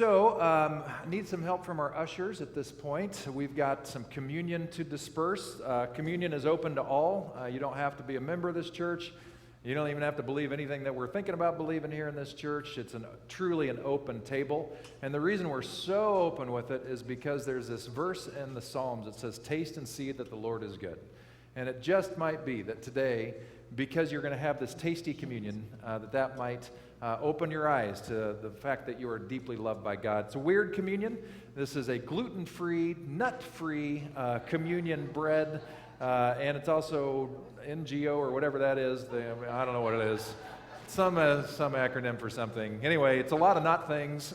I need some help from our ushers at this point. We've got some communion to disperse. Communion is open to all. You don't have to be a member of this church. You don't even have to believe anything that we're thinking about believing here in this church. It's truly an open table. And the reason we're so open with it is because there's this verse in the Psalms that says, "Taste and see that the Lord is good." And it just might be that today, because you're going to have this tasty communion, that might open your eyes to the fact that you are deeply loved by God. It's a weird communion. This is a gluten-free, nut-free communion bread, and it's also NGO or whatever that is. I don't know what it is. Some acronym for something. Anyway, it's a lot of not things,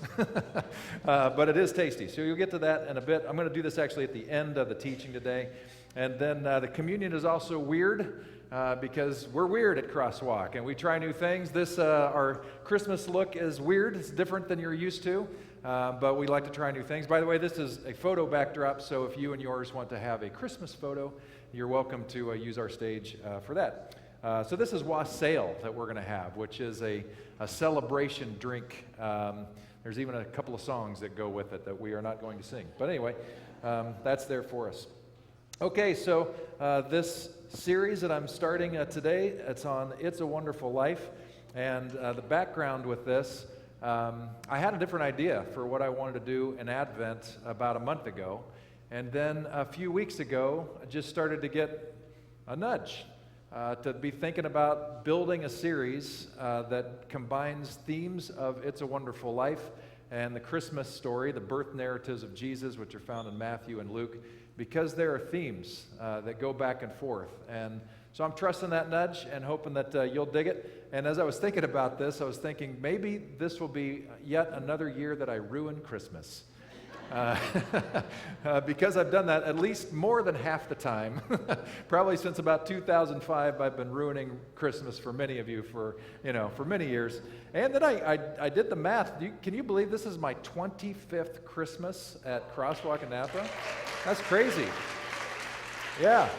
but it is tasty. So you'll get to that in a bit. I'm going to do this actually at the end of the teaching today. And then the communion is also weird. Because we're weird at Crosswalk and we try new things. Our Christmas look is weird. It's different than you're used to, but we like to try new things. By the way, this is a photo backdrop, so if you and yours want to have a Christmas photo, you're welcome to use our stage for that. So this is Wassail that we're going to have, which is a celebration drink. There's even a couple of songs that go with it that we are not going to sing. But anyway, that's there for us. Okay, so this series that I'm starting today, it's on It's a Wonderful Life, and the background with this, I had a different idea for what I wanted to do in Advent about a month ago, and then a few weeks ago, I just started to get a nudge to be thinking about building a series that combines themes of It's a Wonderful Life and the Christmas story, the birth narratives of Jesus, which are found in Matthew and Luke, because there are themes that go back and forth. And so I'm trusting that nudge and hoping that you'll dig it. And as I was thinking about this, I was thinking maybe this will be yet another year that I ruin Christmas. Because I've done that at least more than half the time. Probably since about 2005, I've been ruining Christmas for many of you for many years. And then I did the math. Can you believe this is my 25th Christmas at Crosswalk in Napa? That's crazy. Yeah.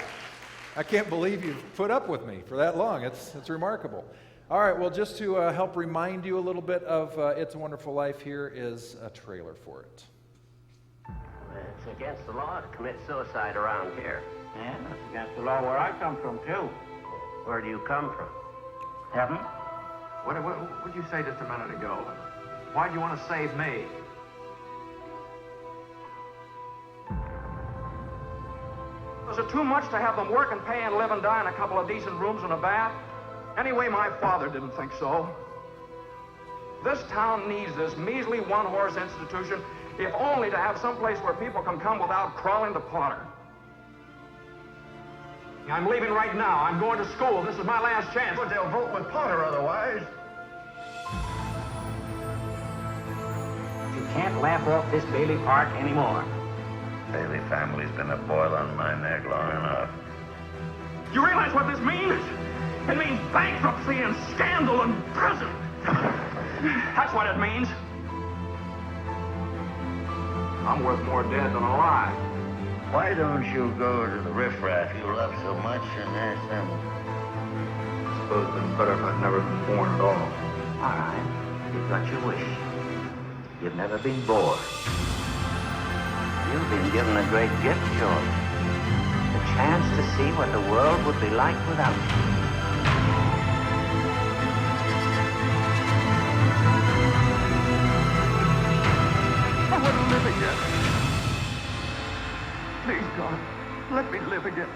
I can't believe you've put up with me for that long. It's remarkable. All right, well, just to help remind you a little bit of It's a Wonderful Life, here is a trailer for it. It's against the law to commit suicide around here. Yeah, that's against the law where I come from, too. Where do you come from? Heaven? What did you say just a minute ago? Why do you want to save me? Is it too much to have them work and pay and live and die in a couple of decent rooms and a bath? Anyway, my father didn't think so. This town needs this measly one-horse institution, if only to have some place where people can come without crawling to Potter. I'm leaving right now. I'm going to school. This is my last chance. But they'll vote with Potter otherwise. You can't laugh off this Bailey Park anymore. Bailey family's been a boil on my neck long enough. You realize what this means? It means bankruptcy and scandal and prison. That's what it means. I'm worth more dead than alive. Why don't you go to the riffraff you love so much and ask them? I suppose it'd been better if I'd never been born at all. All right, you've got your wish. You've never been bored. You've been given a great gift, George. The chance to see what the world would be like without you. I want to live again. Please, God, let me live again.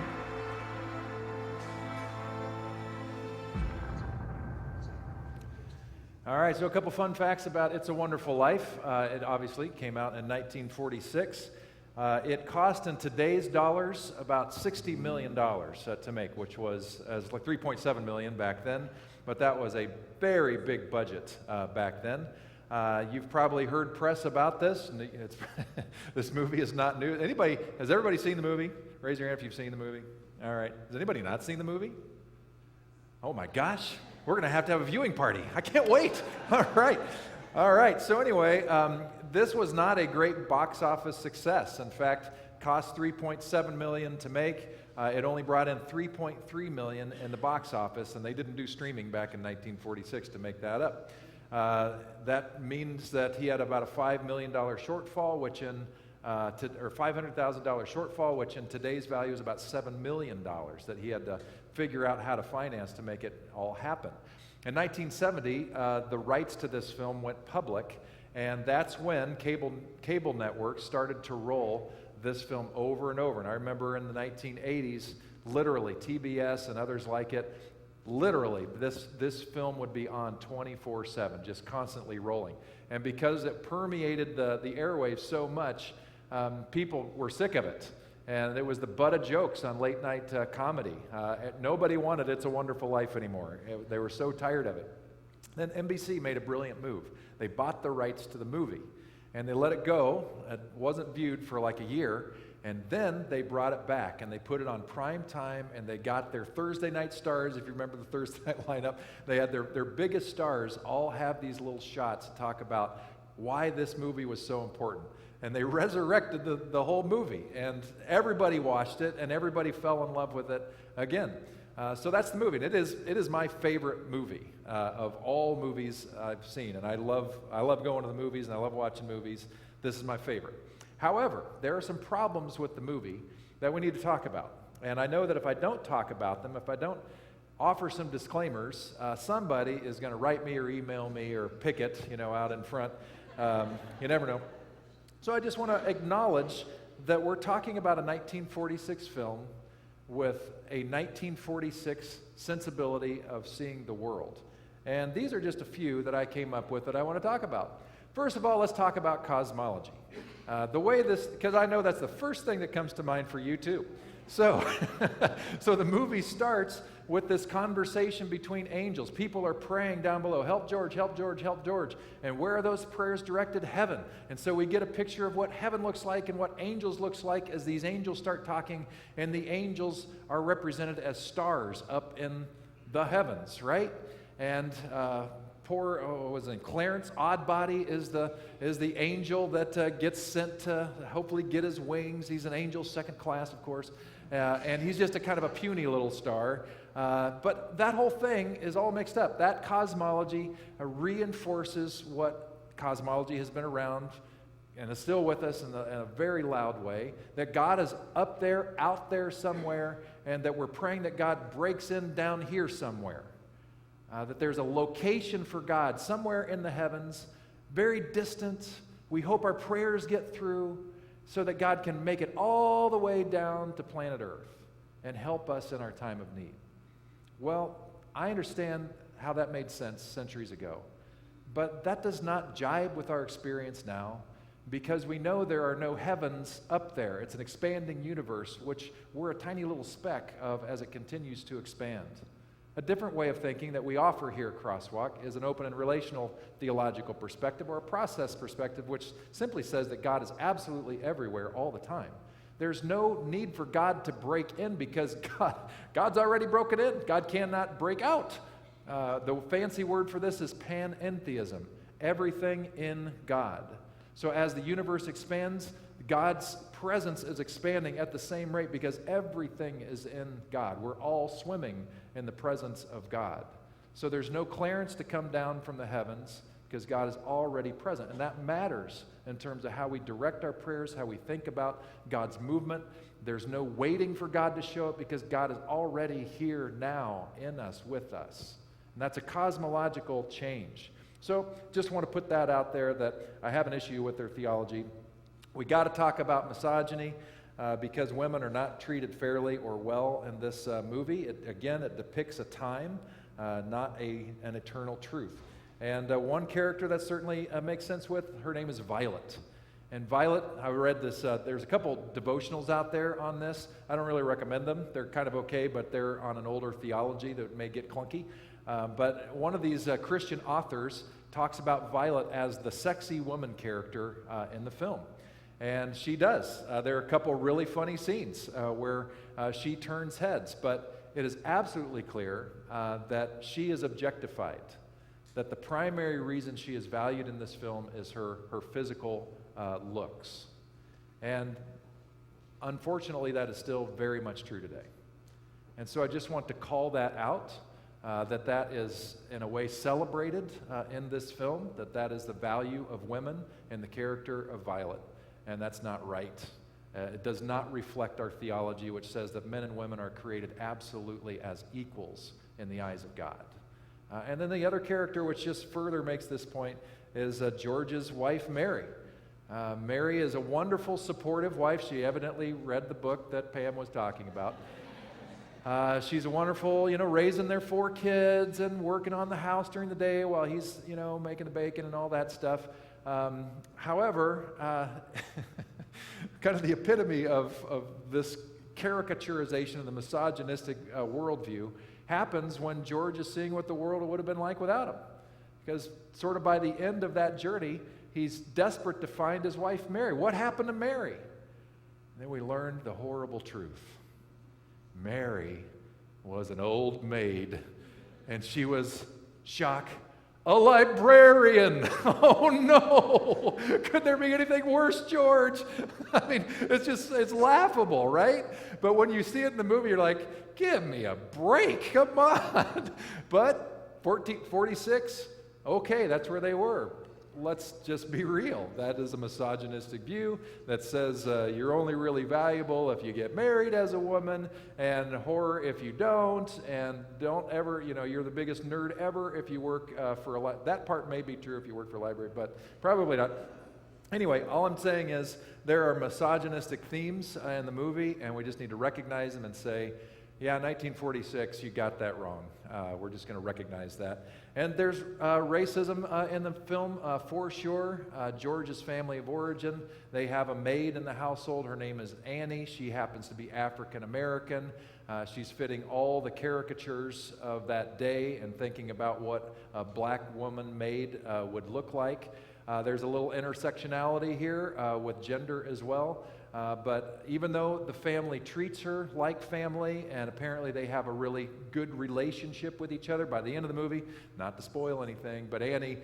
All right, so a couple fun facts about It's a Wonderful Life. It obviously came out in 1946. It cost in today's dollars about $60 million to make, which was like $3.7 million back then, but that was a very big budget back then. You've probably heard press about this. And this movie is not new. Has everybody seen the movie? Raise your hand if you've seen the movie. All right. Has anybody not seen the movie? Oh my gosh. We're going to have a viewing party. I can't wait. All right. So anyway, this was not a great box office success. In fact, cost $3.7 million to make. It only brought in $3.3 million in the box office, and they didn't do streaming back in 1946 to make that up. That means that he had about a $5 million shortfall, which or $500,000 shortfall, which in today's value is about $7 million that he had to figure out how to finance to make it all happen. In 1970, the rights to this film went public, and that's when cable networks started to roll this film over and over. And I remember in the 1980s, literally, TBS and others like it, literally, this film would be on 24/7, just constantly rolling. And because it permeated the airwaves so much, people were sick of it. And it was the butt of jokes on late night comedy. Nobody wanted It's a Wonderful Life anymore. They were so tired of it. Then NBC made a brilliant move. They bought the rights to the movie, and they let it go. It wasn't viewed for like a year, and then they brought it back, and they put it on prime time, and they got their Thursday night stars. If you remember the Thursday night lineup, they had their biggest stars all have these little shots to talk about why this movie was so important. And they resurrected the whole movie, and everybody watched it, and everybody fell in love with it again. So that's the movie. And it is my favorite movie of all movies I've seen, and I love going to the movies, and I love watching movies. This is my favorite. However, there are some problems with the movie that we need to talk about, and I know that if I don't talk about them, if I don't offer some disclaimers, somebody is going to write me or email me or picket, out in front. You never know. So I just want to acknowledge that we're talking about a 1946 film with a 1946 sensibility of seeing the world. And these are just a few that I came up with that I want to talk about. First of all, let's talk about cosmology. Because I know that's the first thing that comes to mind for you too. So, so the movie starts with this conversation between angels. People are praying down below, help George, help George, help George. And where are those prayers directed? Heaven. And so we get a picture of what heaven looks like and what angels looks like as these angels start talking, and the angels are represented as stars up in the heavens, right? And Clarence Oddbody is the angel that gets sent to hopefully get his wings. He's an angel second class, of course. And he's just a kind of a puny little star. But that whole thing is all mixed up. That cosmology reinforces what cosmology has been around and is still with us in a very loud way, that God is up there, out there somewhere, and that we're praying that God breaks in down here somewhere. That there's a location for God somewhere in the heavens, very distant. We hope our prayers get through so that God can make it all the way down to planet Earth and help us in our time of need. Well, I understand how that made sense centuries ago, but that does not jibe with our experience now, because we know there are no heavens up there. It's an expanding universe, which we're a tiny little speck of as it continues to expand. A different way of thinking that we offer here at Crosswalk is an open and relational theological perspective, or a process perspective, which simply says that God is absolutely everywhere all the time. There's no need for God to break in, because God's already broken in. God cannot break out. The fancy word for this is panentheism, everything in God. So as the universe expands, God's presence is expanding at the same rate, because everything is in God. We're all swimming in the presence of God. So there's no Clarence to come down from the heavens, because God is already present. And that matters in terms of how we direct our prayers, how we think about God's movement. There's no waiting for God to show up, because God is already here now in us, with us. And that's a cosmological change. So just want to put that out there, that I have an issue with their theology. We got to talk about misogyny, because women are not treated fairly or well in this movie. It depicts a time, not an eternal truth. And one character that certainly makes sense with, her name is Violet. And Violet, I read this, there's a couple devotionals out there on this. I don't really recommend them. They're kind of okay, but they're on an older theology that may get clunky. But one of these Christian authors talks about Violet as the sexy woman character in the film. And she does. There are a couple really funny scenes where she turns heads, but it is absolutely clear that she is objectified, that the primary reason she is valued in this film is her physical looks. And unfortunately, that is still very much true today. And so I just want to call that out, that is in a way celebrated in this film, that is the value of women and the character of Violet, and that's not right. It does not reflect our theology, which says that men and women are created absolutely as equals in the eyes of God. And then the other character, which just further makes this point, is George's wife, Mary. Mary is a wonderful, supportive wife. She evidently read the book that Pam was talking about. She's a wonderful, raising their 4 kids and working on the house during the day while he's, making the bacon and all that stuff. However, kind of the epitome of this caricaturization of the misogynistic worldview happens when George is seeing what the world would have been like without him. Because sort of by the end of that journey, he's desperate to find his wife Mary. What happened to Mary? And then we learned the horrible truth. Mary was an old maid, and she was, shock, a librarian. Oh no! Could there be anything worse, George? I mean, it's laughable, right? But when you see it in the movie, you're like, give me a break, come on. But 46, okay, that's where they were. Let's just be real. That is a misogynistic view that says you're only really valuable if you get married as a woman, and horror if you don't, and don't ever, you're the biggest nerd ever if you work for a that part may be true if you work for a library, but probably not. Anyway, all I'm saying is there are misogynistic themes in the movie, and we just need to recognize them and say, yeah, 1946, you got that wrong. We're just going to recognize that. And there's racism in the film, for sure. George's family of origin, they have a maid in the household. Her name is Annie. She happens to be African American. She's fitting all the caricatures of that day and thinking about what a black woman maid would look like. There's a little intersectionality here with gender as well. But even though the family treats her like family, and apparently they have a really good relationship with each other by the end of the movie, not to spoil anything, but Annie,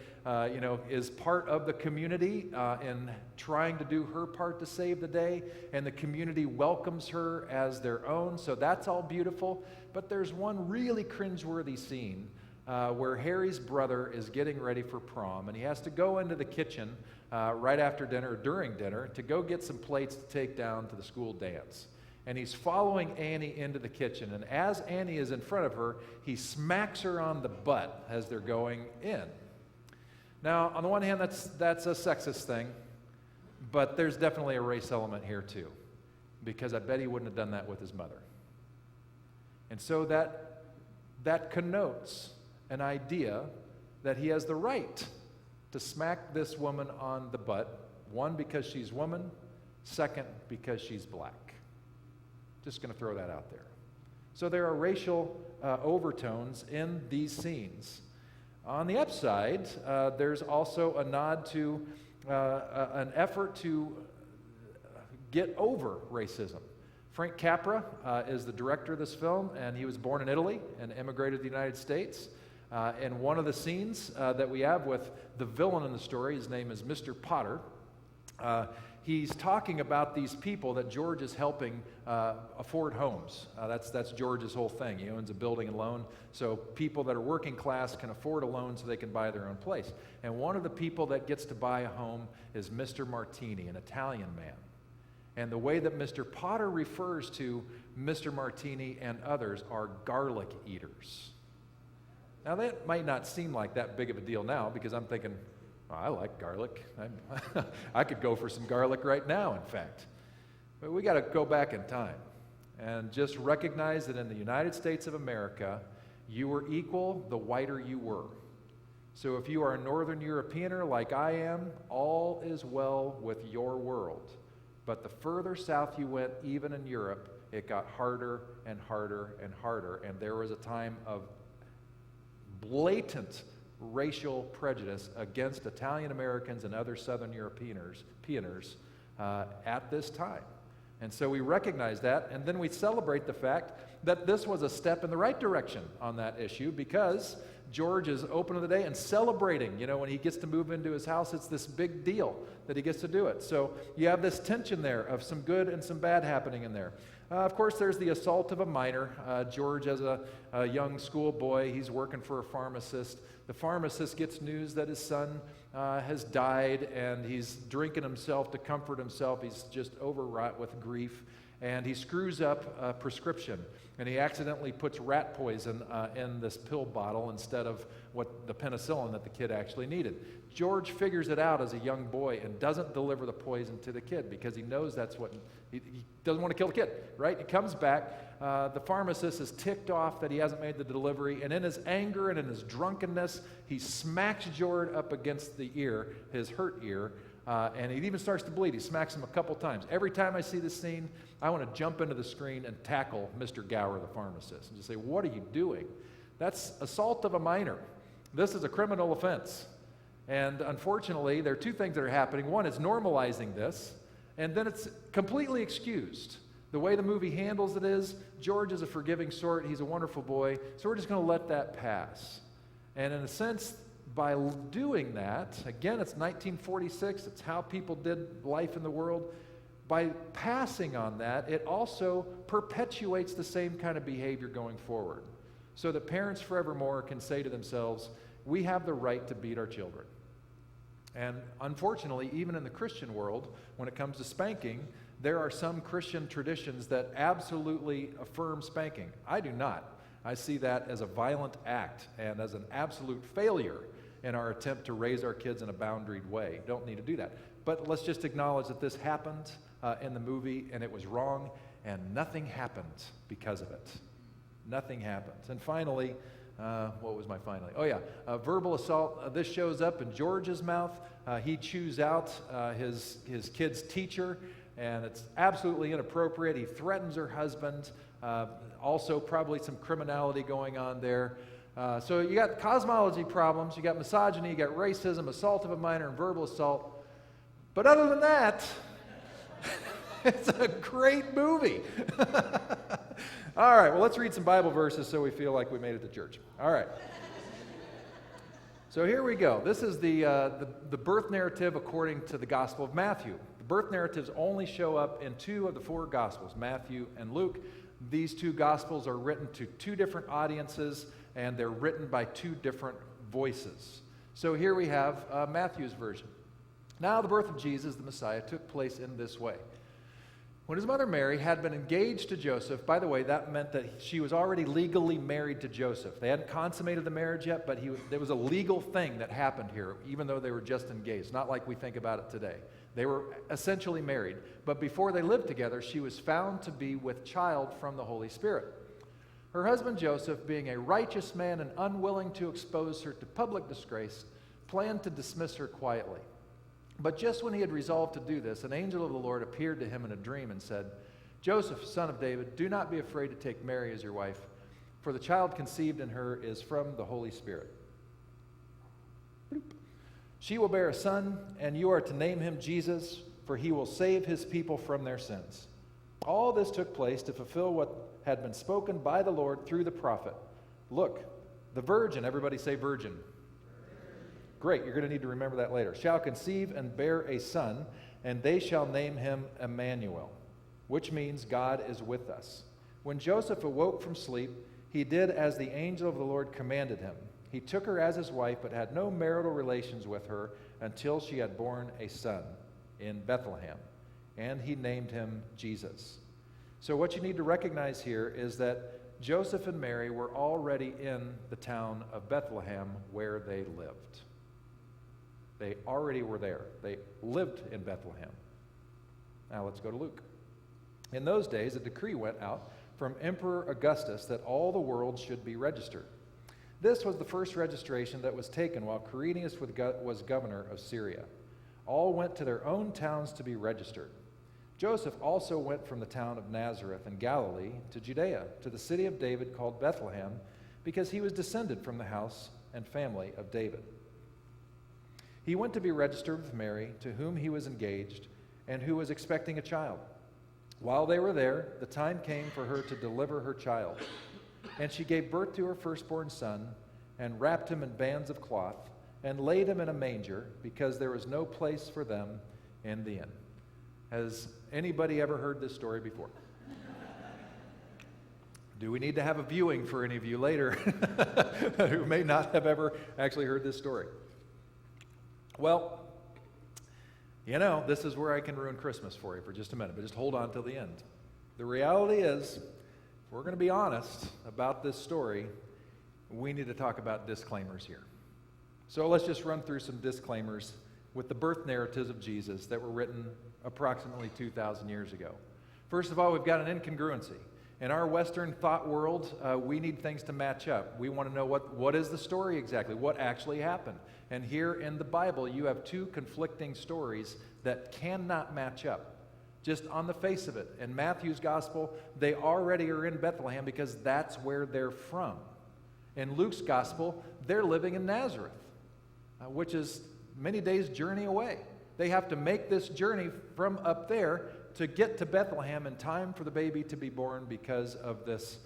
is part of the community in trying to do her part to save the day, and the community welcomes her as their own, so that's all beautiful. But there's one really cringeworthy scene where Harry's brother is getting ready for prom, and he has to go into the kitchen right after dinner or during dinner to go get some plates to take down to the school dance. And he's following Annie into the kitchen, and as Annie is in front of her, he smacks her on the butt as they're going in. Now, on the one hand, that's a sexist thing, but there's definitely a race element here too, because I bet he wouldn't have done that with his mother. And so that connotes an idea that he has the right to smack this woman on the butt, one, because she's woman, second, because she's black. Just going to throw that out there. So there are racial overtones in these scenes. On the upside, there's also a nod to an effort to get over racism. Frank Capra is the director of this film, and he was born in Italy and immigrated to the United States. And one of the scenes that we have with the villain in the story, his name is Mr. Potter, he's talking about these people that George is helping afford homes. That's George's whole thing. He owns a building and loan, so people that are working class can afford a loan so they can buy their own place. And one of the people that gets to buy a home is Mr. Martini, an Italian man. And the way that Mr. Potter refers to Mr. Martini and others are garlic eaters. Now, that might not seem like that big of a deal now, because I'm thinking, oh, I like garlic. I could go for some garlic right now, in fact. But we got to go back in time and just recognize that in the United States of America, you were equal the whiter you were. So if you are a Northern Europeaner like I am, all is well with your world. But the further south you went, even in Europe, it got harder and harder and harder. And there was a time of blatant racial prejudice against Italian Americans and other Southern Europeans at this time. And so we recognize that, and then we celebrate the fact that this was a step in the right direction on that issue, because George is open to the day and celebrating. When he gets to move into his house, it's this big deal that he gets to do it. So you have this tension there of some good and some bad happening in there. Of course, there's the assault of a minor. George, as a young schoolboy, he's working for a pharmacist. The pharmacist gets news that his son has died, and he's drinking himself to comfort himself. He's just overwrought with grief, and he screws up a prescription, and he accidentally puts rat poison in this pill bottle instead of what the penicillin that the kid actually needed. George figures it out as a young boy and doesn't deliver the poison to the kid because he knows that's what he doesn't want to kill the kid, right? He comes back. The pharmacist is ticked off that he hasn't made the delivery, and in his anger and in his drunkenness, he smacks George up against the ear, his hurt ear, and he even starts to bleed. He smacks him a couple times. Every time I see this scene, I want to jump into the screen and tackle Mr. Gower, the pharmacist, and just say, "What are you doing?" That's assault of a minor. This is a criminal offense. And unfortunately, there are two things that are happening. One is normalizing this, and then it's completely excused. The way the movie handles it is, George is a forgiving sort. He's a wonderful boy, so we're just going to let that pass. And in a sense, by doing that, again, it's 1946. It's how people did life in the world. By passing on that, it also perpetuates the same kind of behavior going forward, so that parents forevermore can say to themselves, we have the right to beat our children. And unfortunately, even in the Christian world, when it comes to spanking, there are some Christian traditions that absolutely affirm spanking. I do not. I see that as a violent act and as an absolute failure in our attempt to raise our kids in a boundaried way. Don't need to do that. But let's just acknowledge that this happened in the movie, and it was wrong, and nothing happened because of it. Nothing happened. And finally, what was my finally? Oh yeah, verbal assault. This shows up in George's mouth. He chews out his kid's teacher, and it's absolutely inappropriate. He threatens her husband. Also probably some criminality going on there. So you got cosmology problems, you got misogyny, you got racism, assault of a minor, and verbal assault. But other than that, it's a great movie. All right, well, let's read some Bible verses so we feel like we made it to church. All right. So here we go. This is the birth narrative according to the Gospel of Matthew. The birth narratives only show up in 2 of the 4 Gospels, Matthew and Luke. These 2 Gospels are written to 2 different audiences, and they're written by 2 different voices. So here we have Matthew's version. Now the birth of Jesus, the Messiah, took place in this way. When his mother Mary had been engaged to Joseph, by the way, that meant that she was already legally married to Joseph. They hadn't consummated the marriage yet, but there was a legal thing that happened here, even though they were just engaged, not like we think about it today. They were essentially married, but before they lived together, she was found to be with child from the Holy Spirit. Her husband Joseph, being a righteous man and unwilling to expose her to public disgrace, planned to dismiss her quietly. But just when he had resolved to do this, an angel of the Lord appeared to him in a dream and said, Joseph, son of David, do not be afraid to take Mary as your wife, for the child conceived in her is from the Holy Spirit. Bloop. She will bear a son, and you are to name him Jesus, for he will save his people from their sins. All this took place to fulfill what had been spoken by the Lord through the prophet. Look, the virgin, everybody say virgin. Great, you're going to need to remember that later. Shall conceive and bear a son, and they shall name him Emmanuel, which means God is with us. When Joseph awoke from sleep, he did as the angel of the Lord commanded him. He took her as his wife, but had no marital relations with her until she had borne a son in Bethlehem, and he named him Jesus. So what you need to recognize here is that Joseph and Mary were already in the town of Bethlehem where they lived. They already were there. They lived in Bethlehem. Now let's go to Luke. In those days, a decree went out from Emperor Augustus that all the world should be registered. This was the first registration that was taken while Quirinius was governor of Syria. All went to their own towns to be registered. Joseph also went from the town of Nazareth in Galilee to Judea, to the city of David called Bethlehem, because he was descended from the house and family of David. He went to be registered with Mary, to whom he was engaged, and who was expecting a child. While they were there, the time came for her to deliver her child. And she gave birth to her firstborn son, and wrapped him in bands of cloth, and laid him in a manger, because there was no place for them in the inn. Has anybody ever heard this story before? Do we need to have a viewing for any of you later who may not have ever actually heard this story? Well, you know, this is where I can ruin Christmas for you for just a minute, but just hold on till the end. The reality is, if we're going to be honest about this story, we need to talk about disclaimers here. So let's just run through some disclaimers with the birth narratives of Jesus that were written approximately 2,000 years ago. First of all, we've got an incongruency. In our Western thought world, we need things to match up. We want to know what is the story exactly, what actually happened. And here in the Bible, you have two conflicting stories that cannot match up, just on the face of it. In Matthew's gospel, they already are in Bethlehem because that's where they're from. In Luke's gospel, they're living in Nazareth, which is many days' journey away. They have to make this journey from up there to get to Bethlehem in time for the baby to be born because of this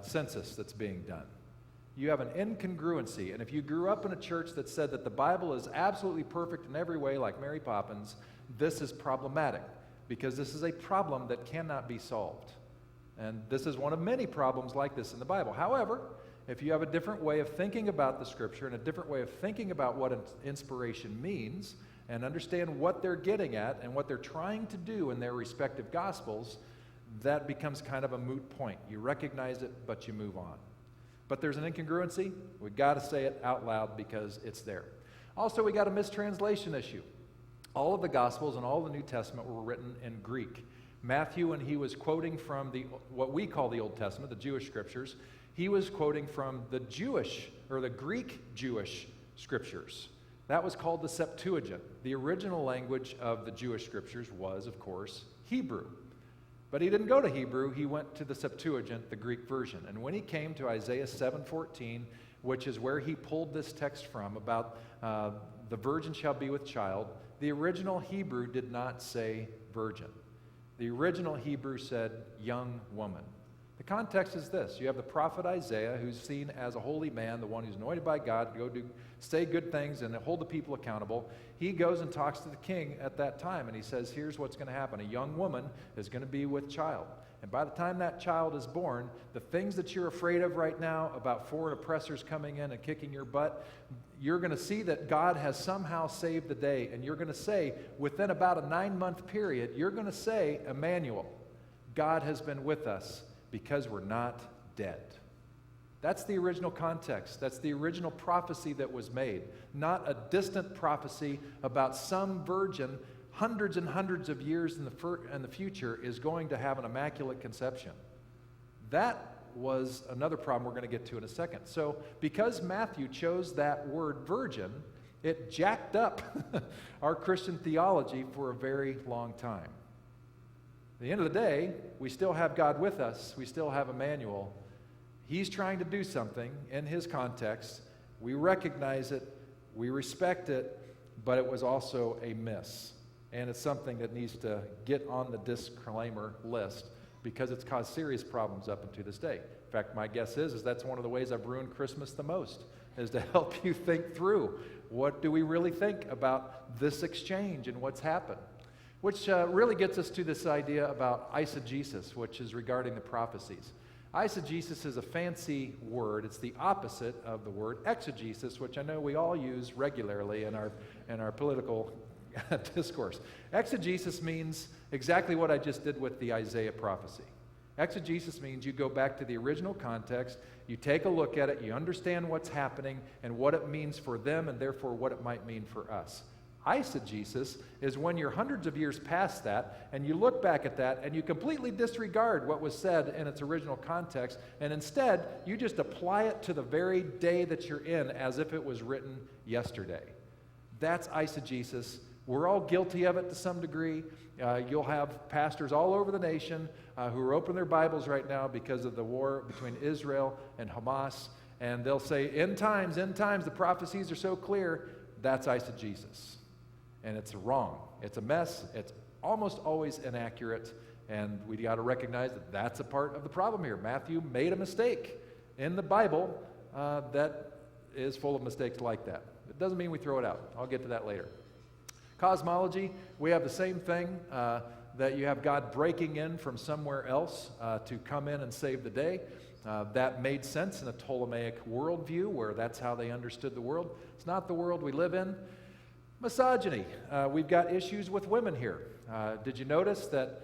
census that's being done. You have an incongruency, and if you grew up in a church that said that the Bible is absolutely perfect in every way, like Mary Poppins, this is problematic, because this is a problem that cannot be solved. And this is one of many problems like this in the Bible. However, if you have a different way of thinking about the Scripture and a different way of thinking about what inspiration means, and understand what they're getting at and what they're trying to do in their respective Gospels, that becomes kind of a moot point. You recognize it, but you move on. But there's an incongruency. We've got to say it out loud because it's there. Also, we got a mistranslation issue. All of the Gospels and all the New Testament were written in Greek. Matthew, when he was quoting from what we call the Old Testament, the Jewish Scriptures, he was quoting from the Greek Jewish Scriptures. That was called the Septuagint. The original language of the Jewish Scriptures was, of course, Hebrew. But he didn't go to Hebrew, he went to the Septuagint, the Greek version. And when he came to Isaiah 7:14, which is where he pulled this text from about the virgin shall be with child, the original Hebrew did not say virgin. The original Hebrew said young woman. The context is this. You have the prophet Isaiah, who's seen as a holy man, the one who's anointed by God to go say good things and hold the people accountable. He goes and talks to the king at that time, and he says, here's what's going to happen. A young woman is going to be with child. And by the time that child is born, the things that you're afraid of right now about foreign oppressors coming in and kicking your butt, you're going to see that God has somehow saved the day. And you're going to say, within about a 9-month period, you're going to say, Emmanuel, God has been with us because we're not dead. That's the original context. That's the original prophecy that was made. Not a distant prophecy about some virgin hundreds and hundreds of years in the future is going to have an immaculate conception. That was another problem we're going to get to in a second. So because Matthew chose that word virgin, it jacked up our Christian theology for a very long time. At the end of the day, we still have God with us. We still have Emmanuel. He's trying to do something in his context. We recognize it. We respect it. But it was also a miss. And it's something that needs to get on the disclaimer list because it's caused serious problems up until this day. In fact, my guess is that's one of the ways I've ruined Christmas the most, is to help you think through what do we really think about this exchange and what's happened. Which really gets us to this idea about eisegesis, which is regarding the prophecies. Eisegesis is a fancy word. It's the opposite of the word exegesis, which I know we all use regularly in our political discourse. Exegesis means exactly what I just did with the Isaiah prophecy. Exegesis means you go back to the original context, you take a look at it, you understand what's happening and what it means for them and therefore what it might mean for us. Eisegesis is when you're hundreds of years past that and you look back at that and you completely disregard what was said in its original context and instead you just apply it to the very day that you're in as if it was written yesterday. That's eisegesis. We're all guilty of it to some degree. You'll have pastors all over the nation who are opening their Bibles right now because of the war between Israel and Hamas, and they'll say, end times, the prophecies are so clear. That's eisegesis. And it's wrong. It's a mess. It's almost always inaccurate, and we got to recognize that that's a part of the problem here. Matthew made a mistake in the Bible that is full of mistakes like that. It doesn't mean we throw it out. I'll get to that later. Cosmology, we have the same thing. that you have God breaking in from somewhere else to come in and save the day. That made sense in a Ptolemaic worldview where that's how they understood the world. It's not the world we live in. Misogyny. We've got issues with women here. Did you notice that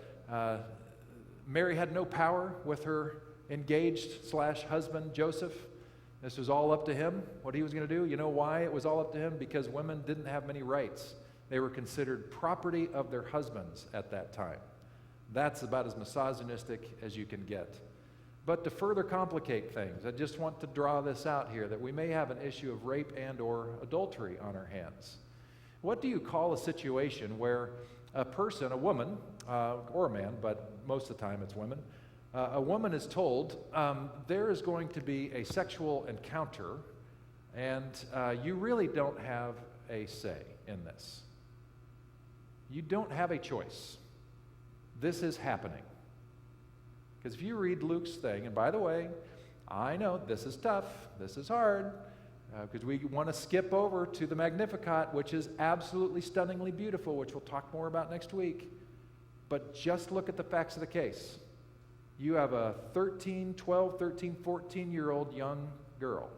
Mary had no power with her engaged/husband Joseph? This was all up to him, what he was going to do. You know why it was all up to him? Because women didn't have many rights. They were considered property of their husbands at that time. That's about as misogynistic as you can get. But to further complicate things, I just want to draw this out here, that we may have an issue of rape and or adultery on our hands. What do you call a situation where a person, a woman, or a man, but most of the time it's women, a woman is told there is going to be a sexual encounter and you really don't have a say in this. You don't have a choice. This is happening. Because if you read Luke's thing, and by the way, I know this is tough, this is hard, because we want to skip over to the Magnificat, which is absolutely stunningly beautiful, which we'll talk more about next week. But just look at the facts of the case. You have a 12, 13, 14-year-old young girl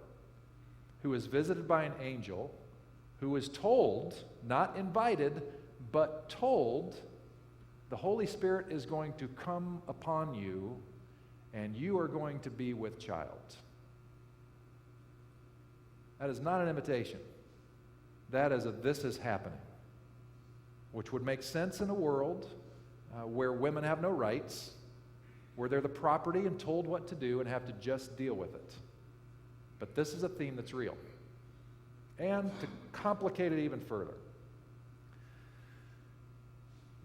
who is visited by an angel, who is told, not invited, but told, the Holy Spirit is going to come upon you, and you are going to be with child. That is not an invitation. That is this is happening, which would make sense in a world where women have no rights, where they're the property and told what to do and have to just deal with it. But this is a theme that's real. And to complicate it even further,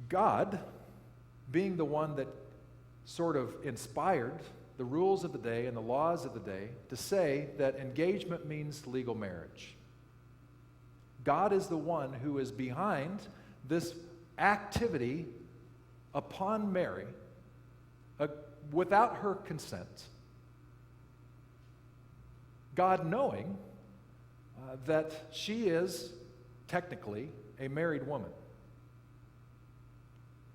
God, being the one that sort of inspired the rules of the day and the laws of the day to say that engagement means legal marriage. God is the one who is behind this activity upon Mary without her consent. God knowing that she is technically a married woman.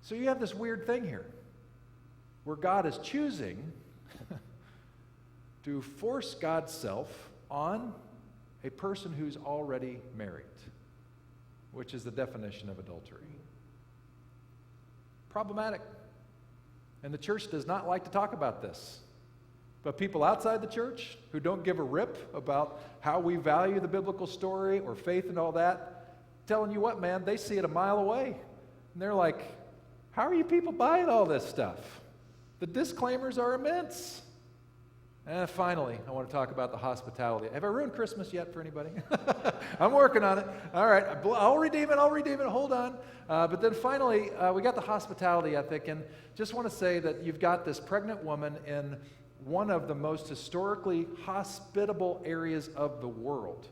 So you have this weird thing here where God is choosing to force God's self on a person who's already married, which is the definition of adultery. Problematic. And the church does not like to talk about this. But people outside the church who don't give a rip about how we value the biblical story or faith and all that, telling you what, man, they see it a mile away. And they're like, how are you people buying all this stuff? The disclaimers are immense. And finally, I want to talk about the hospitality. Have I ruined Christmas yet for anybody? I'm working on it. All right, I'll redeem it, hold on. But then finally, we got the hospitality ethic, and just want to say that you've got this pregnant woman in one of the most historically hospitable areas of the world,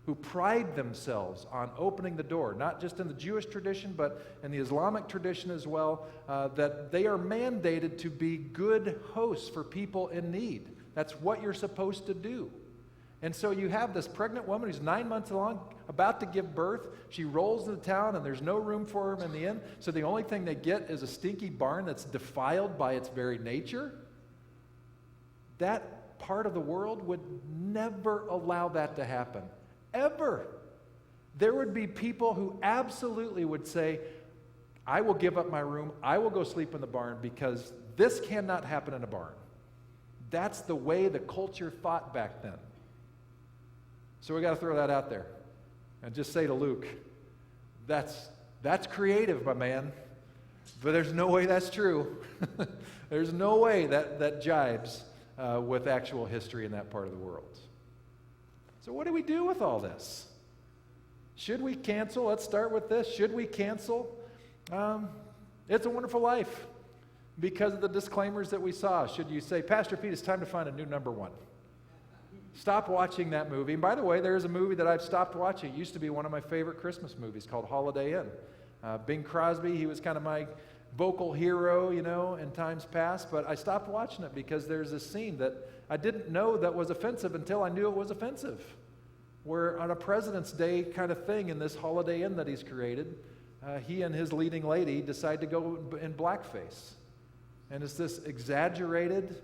who pride themselves on opening the door, not just in the Jewish tradition, but in the Islamic tradition as well, that they are mandated to be good hosts for people in need. That's what you're supposed to do. And so you have this pregnant woman who's 9 months along, about to give birth. She rolls into town, and there's no room for her in the inn, so the only thing they get is a stinky barn that's defiled by its very nature. That part of the world would never allow that to happen. Ever. There would be people who absolutely would say, I will give up my room, I will go sleep in the barn, because this cannot happen in a barn. That's the way the culture thought back then. So we got to throw that out there and just say to Luke, that's creative, my man, but there's no way that's true. There's no way that jibes with actual history in that part of the world. So what do we do with all this? Should we cancel? Let's start with this. Should we cancel It's a Wonderful Life because of the disclaimers that we saw? Should you say, Pastor Pete, it's time to find a new number one? Stop watching that movie. And by the way, there is a movie that I've stopped watching. It used to be one of my favorite Christmas movies called Holiday Inn. Bing Crosby, he was kind of my vocal hero, in times past, but I stopped watching it because there's this scene that I didn't know that was offensive until I knew it was offensive, where on a President's Day kind of thing in this Holiday Inn that he's created, he and his leading lady decide to go in blackface. And it's this exaggerated,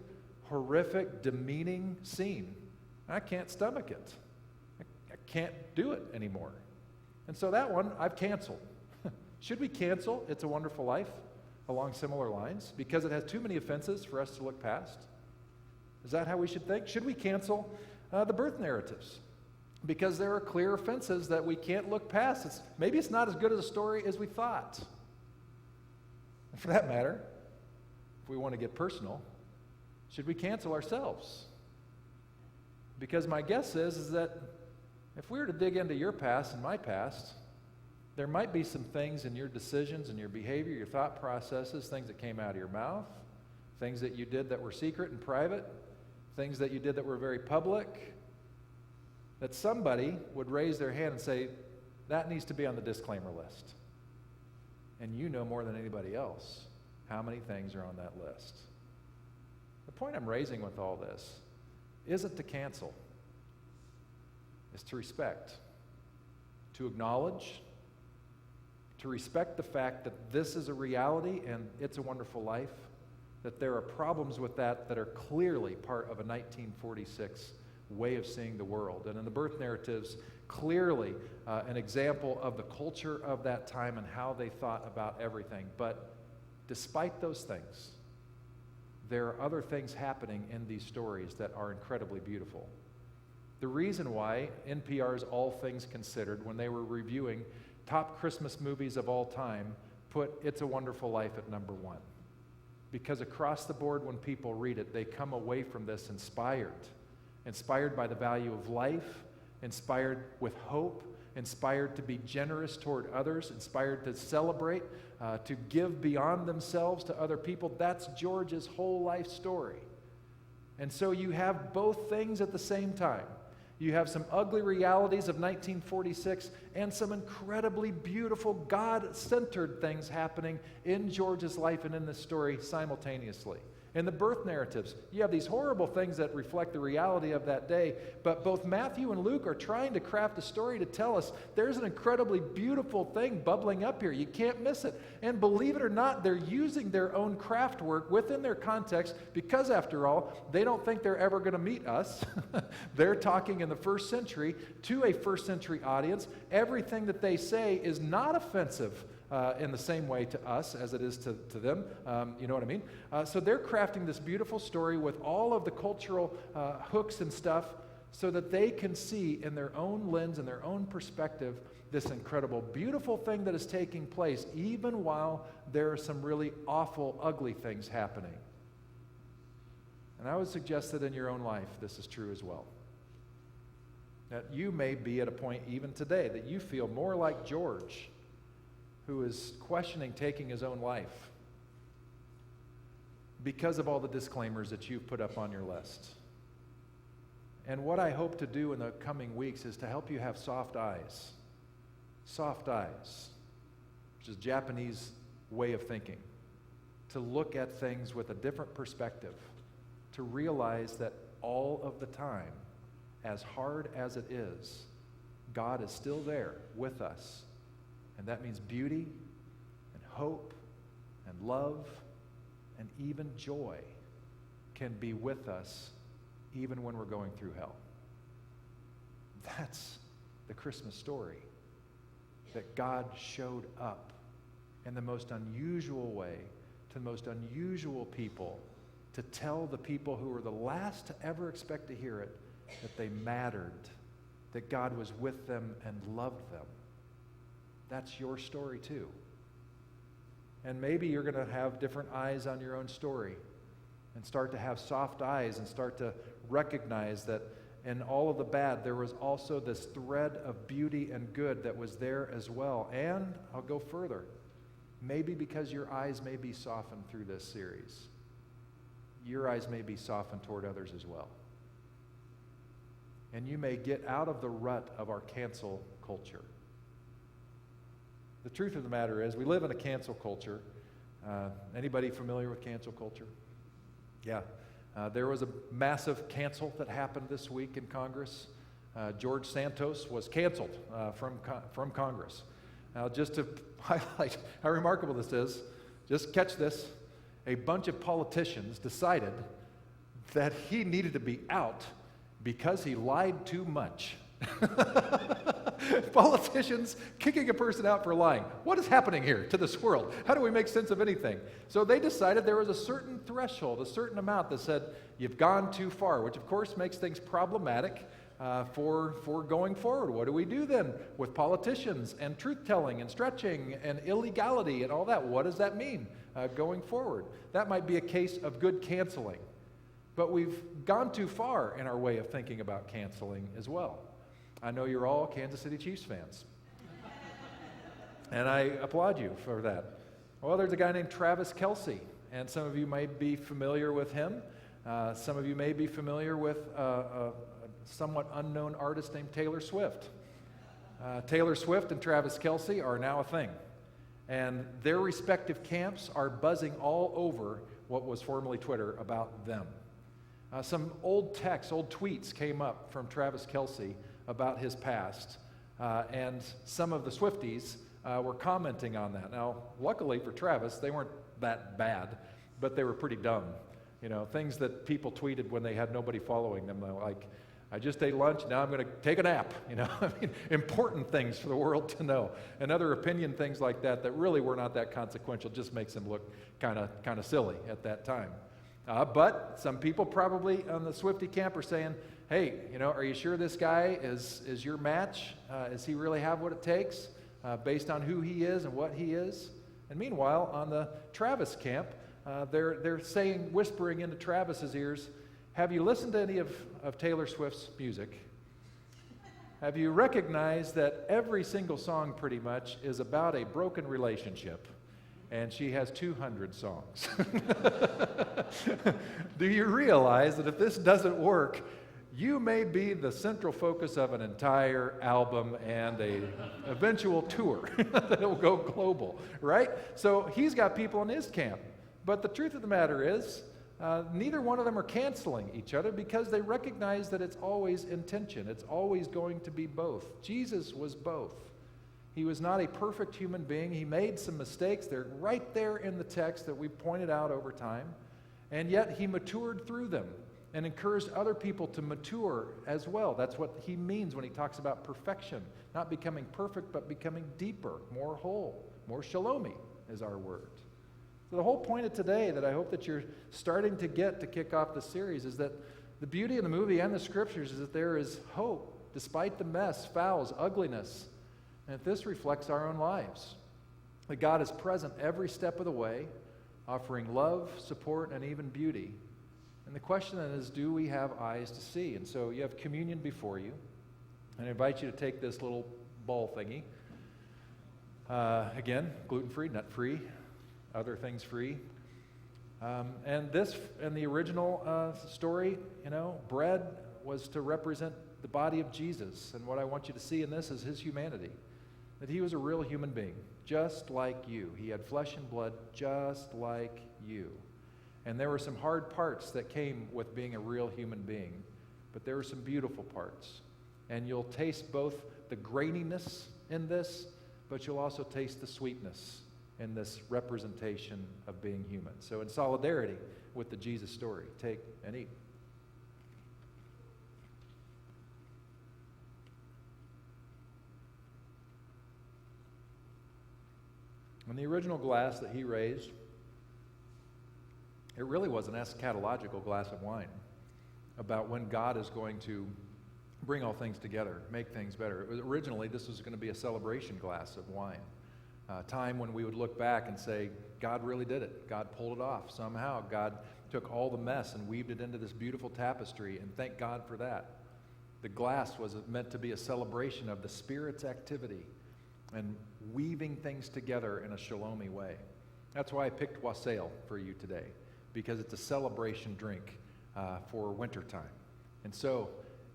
horrific, demeaning scene. I can't stomach it. I can't do it anymore. And so that one I've canceled. Should we cancel It's a Wonderful Life along similar lines because it has too many offenses for us to look past? Is that how we should think? Should we cancel the birth narratives because there are clear offenses that we can't look past? Maybe it's not as good as a story as we thought. And for that matter, if we want to get personal, should we cancel ourselves? Because my guess is that if we were to dig into your past and my past, there might be some things in your decisions and your behavior, your thought processes, things that came out of your mouth, things that you did that were secret and private, things that you did that were very public, that somebody would raise their hand and say, that needs to be on the disclaimer list. And you know more than anybody else how many things are on that list. The point I'm raising with all this isn't to cancel, it's to respect, to acknowledge, to respect the fact that this is a reality and it's a wonderful life, that there are problems with that that are clearly part of a 1946 way of seeing the world. And in the birth narratives, clearly an example of the culture of that time and how they thought about everything. But despite those things, there are other things happening in these stories that are incredibly beautiful. The reason why NPR's All Things Considered, when they were reviewing top Christmas movies of all time, put It's a Wonderful Life at number 1. Because across the board, when people read it, they come away from this inspired by the value of life, inspired with hope, inspired to be generous toward others, inspired to celebrate, to give beyond themselves to other people. That's George's whole life story. And so you have both things at the same time. You have some ugly realities of 1946 and some incredibly beautiful, God-centered things happening in George's life and in this story simultaneously. In the birth narratives, you have these horrible things that reflect the reality of that day, but both Matthew and Luke are trying to craft a story to tell us there's an incredibly beautiful thing bubbling up here. You can't miss it. And believe it or not, they're using their own craft work within their context because, after all, they don't think they're ever going to meet us. They're talking in the first century to a first century audience. Everything that they say is not offensive in the same way to us as it is to them. You know what I mean? So they're crafting this beautiful story with all of the cultural hooks and stuff so that they can see in their own lens and their own perspective this incredible, beautiful thing that is taking place, even while there are some really awful, ugly things happening. And I would suggest that in your own life, this is true as well. That you may be at a point even today that you feel more like George, who is questioning taking his own life because of all the disclaimers that you've put up on your list. And what I hope to do in the coming weeks is to help you have soft eyes, which is Japanese way of thinking, to look at things with a different perspective, to realize that all of the time, as hard as it is, God is still there with us. And that means beauty and hope and love and even joy can be with us even when we're going through hell. That's the Christmas story, that God showed up in the most unusual way to the most unusual people to tell the people who were the last to ever expect to hear it that they mattered, that God was with them and loved them. That's your story too. And maybe you're going to have different eyes on your own story and start to have soft eyes and start to recognize that in all of the bad, there was also this thread of beauty and good that was there as well. And I'll go further. Maybe because your eyes may be softened through this series, your eyes may be softened toward others as well. And you may get out of the rut of our cancel culture. The truth of the matter is, we live in a cancel culture. Anybody familiar with cancel culture? Yeah. There was a massive cancel that happened this week in Congress. George Santos was canceled from Congress. Now, just to highlight how remarkable this is, just catch this. A bunch of politicians decided that he needed to be out because he lied too much. Politicians kicking a person out for lying. What is happening here to this world? How do we make sense of anything? So they decided there was a certain threshold, a certain amount that said, you've gone too far, which of course makes things problematic for going forward. What do we do then with politicians and truth-telling and stretching and illegality and all that? What does that mean going forward? That might be a case of good canceling. But we've gone too far in our way of thinking about canceling as well. I know you're all Kansas City Chiefs fans. And I applaud you for that. Well, there's a guy named Travis Kelce, and some of you may be familiar with him. Some of you may be familiar with a somewhat unknown artist named Taylor Swift. Taylor Swift and Travis Kelce are now a thing. And their respective camps are buzzing all over what was formerly Twitter about them. Some old texts, old tweets came up from Travis Kelce about his past, and some of the Swifties were commenting on that. Now, luckily for Travis, they weren't that bad, but they were pretty dumb. You know, things that people tweeted when they had nobody following them, like, I just ate lunch, now I'm going to take a nap. You know, I mean, important things for the world to know. And other opinion things like that that really were not that consequential, just makes them look kind of silly at that time. But some people probably on the Swiftie camp are saying, hey, you know, are you sure this guy is your match? Does he really have what it takes based on who he is and what he is? And meanwhile, on the Travis camp, they're saying, whispering into Travis's ears, have you listened to any of Taylor Swift's music? Have you recognized that every single song pretty much is about a broken relationship? And she has 200 songs. Do you realize that if this doesn't work, you may be the central focus of an entire album and an eventual tour that will go global, right? So he's got people in his camp. But the truth of the matter is, neither one of them are canceling each other because they recognize that it's always in tension. It's always going to be both. Jesus was both. He was not a perfect human being. He made some mistakes. They're right there in the text that we've pointed out over time. And yet he matured through them and encouraged other people to mature as well. That's what he means when he talks about perfection. Not becoming perfect, but becoming deeper, more whole, more shalomi is our word. So the whole point of today that I hope that you're starting to get to kick off the series is that the beauty of the movie and the scriptures is that there is hope despite the mess, fouls, ugliness. And this reflects our own lives. That God is present every step of the way, offering love, support, and even beauty. And the question then is, do we have eyes to see? And so you have communion before you. And I invite you to take this little ball thingy. Again, gluten-free, nut-free, other things free. And this, in the original story, you know, bread was to represent the body of Jesus. And what I want you to see in this is his humanity. That he was a real human being, just like you. He had flesh and blood, just like you. And there were some hard parts that came with being a real human being, but there were some beautiful parts. And you'll taste both the graininess in this, but you'll also taste the sweetness in this representation of being human. So in solidarity with the Jesus story, take and eat. In the original glass that he raised, it really was an eschatological glass of wine about when God is going to bring all things together, make things better. It was originally, this was going to be a celebration glass of wine. A time when we would look back and say, God really did it. God pulled it off somehow. God took all the mess and weaved it into this beautiful tapestry, and thank God for that. The glass was meant to be a celebration of the Spirit's activity and weaving things together in a shalomi way. That's why I picked wassail for you today, because it's a celebration drink for wintertime. And so,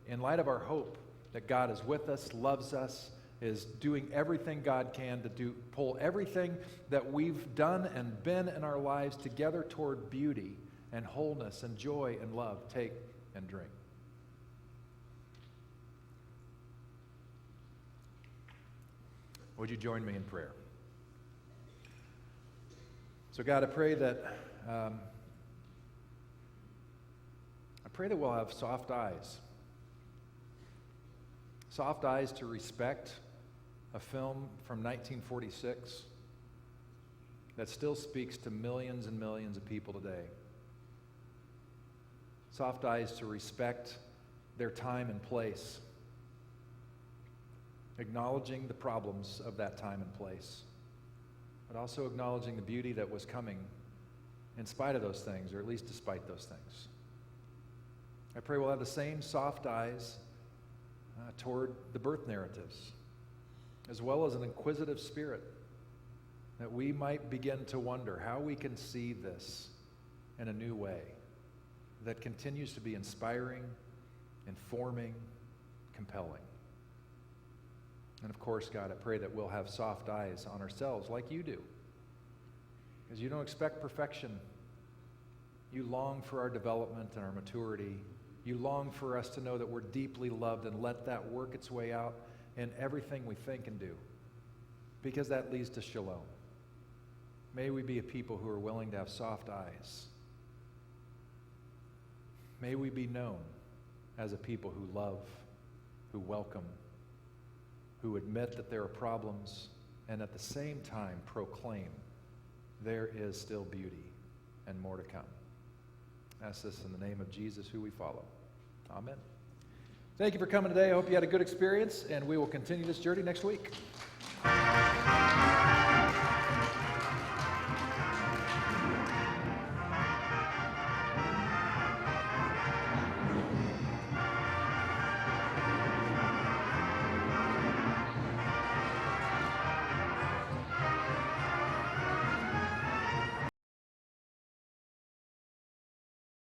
in light of our hope that God is with us, loves us, is doing everything God can to pull everything that we've done and been in our lives together toward beauty and wholeness and joy and love, take and drink. Would you join me in prayer? So God, I pray that we'll have soft eyes to respect a film from 1946 that still speaks to millions and millions of people today. Soft eyes to respect their time and place, acknowledging the problems of that time and place, but also acknowledging the beauty that was coming in spite of those things, or at least despite those things. I pray we'll have the same soft eyes toward the birth narratives, as well as an inquisitive spirit, that we might begin to wonder how we can see this in a new way that continues to be inspiring, informing, compelling. And of course, God, I pray that we'll have soft eyes on ourselves like you do, because you don't expect perfection. You long for our development and our maturity. You long for us to know that we're deeply loved, and let that work its way out in everything we think and do, because that leads to shalom. May we be a people who are willing to have soft eyes. May we be known as a people who love, who welcome, who admit that there are problems, and at the same time proclaim there is still beauty and more to come. Ask this in the name of Jesus, who we follow. Amen. Thank you for coming today. I hope you had a good experience, and we will continue this journey next week.